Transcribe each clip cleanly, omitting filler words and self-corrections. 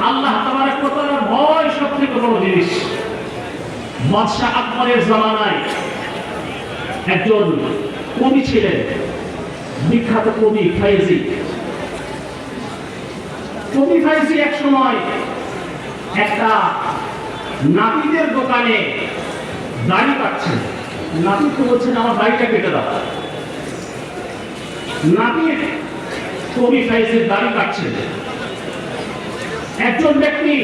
আল্লাহ তাবারক ওয়া তাআলার ভয় সবথেকে বড় জিনিস। বাদশাহ আকবরের জামানায় একজন কবি ছিলেন, বিখ্যাত কবি ফাইজি। কবি ফাইজি এক সময় একটা নাপিতের দোকানে দাড়ি কাটছেন। নাপিত বলছেন, আমার দাড়িটা কেটে দাও। নাপিত কবি ফাইজির দাড়ি কাটছেন। একজন ব্যক্তি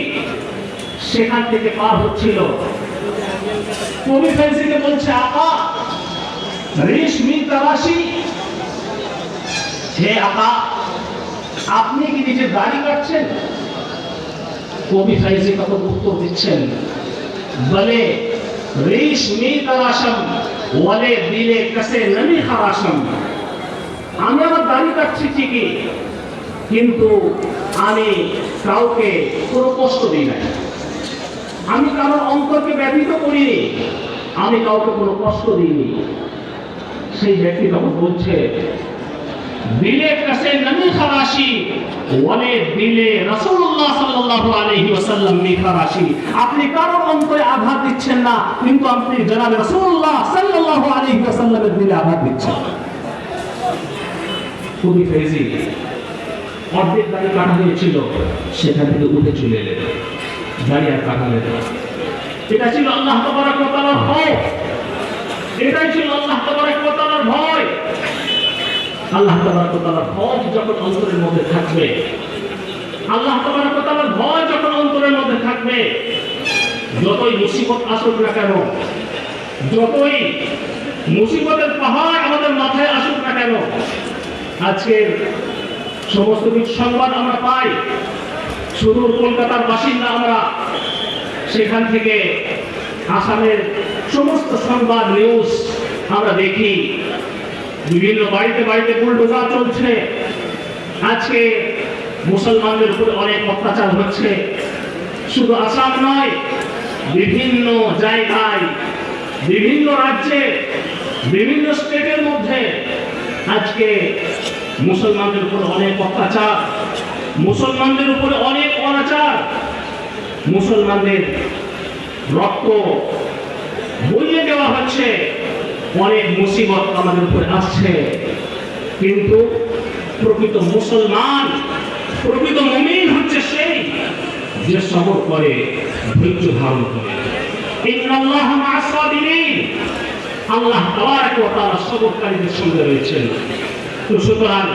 সেখান থেকে পার হচ্ছিল, কবি ফাইজিকে বলছে, আকা রেশমি তারাশি, হে আকা, আপনি কি নিজের দাড়ি কাটছেন? কবি ফাইজি তখন উত্তর দিচ্ছেন, বলে রেশমি তারাশম ওয়ালে দিলে কাসে নমি খারাশম। আমি আমার দাড়ি কাটছি ঠিকই, কিন্তু আমি কাউকে কোনো কষ্ট দিই না, আমি কারোর অন্তরকে ব্যথিত করিনি, আমি কাউকে কোনো কষ্ট দিইনি। সেই ব্যক্তি তখন বলছে, দিলে কাছে নবী খারাশি ওয়ালে দিলে রাসূলুল্লাহ সাল্লাল্লাহু আলাইহি ওয়াসাল্লাম মিখারাশি। আপনি কারোর অন্তরে আঘাত দিচ্ছেন না, কিন্তু আপনি জনাব রাসূলুল্লাহ সাল্লাল্লাহু আলাইহি ওয়াসাল্লামের দিলে আঘাত দিচ্ছেন। কবি ফাইজি অর্ধেক দাড়ি কাটা হয়েছিল, সেখান থেকে উঠে চলে এলেন, দাড়ি আর কাটালেন না। এটা ছিল আল্লাহ তাবারক ওয়া তাআলার ভয়, এটাই ছিল আল্লাহ তাবারক ওয়া তাআলার ভয়। আল্লাহ তাবারক ওয়া তাআলার ভয় যখন অন্তরের মধ্যে থাকবে, আল্লাহ তাবারক ওয়া তাআলার ভয় যখন অন্তরের মধ্যে থাকবে, যতই মুসিবত আসুক না কেন, যতই মুসিবতের পাহাড় আমাদের মাথায় আসুক না কেন, আজকের সমস্ত কিছু সংবাদ আমরা পাই, সুদূর কলকাতার বাসিন্দা আমরা, সেখান থেকে আসামের সমস্ত সংবাদ নিউজ আমরা দেখি, বিভিন্ন বাড়িতে বাড়িতে বুলডোজার চলছে। আজকে মুসলমানদের উপরে অনেক অত্যাচার হচ্ছে, শুধু আসাম নয়, বিভিন্ন জায়গায়, বিভিন্ন রাজ্যে, বিভিন্ন স্টেটের মধ্যে আজকে মুসলমানদের উপরে অনেক অত্যাচার, মুসলমানদের উপরে অনেক অনাচার, মুসলমানদের রক্ত বইয়ে দেওয়া হচ্ছে, অনেক মুসিবত আমাদের উপরে আসছে। কিন্তু প্রকৃত মুসলমান, প্রকৃত মুমিন হচ্ছে সেই যে সবর করে, ধৈর্য ধারণ করে। ইন্নাল্লাহা মা'আস সাবিরিন, আল্লাহ তাবারক ওয়া তাআলা সবরকারীদের সঙ্গে রয়েছেন। তো সুতরাং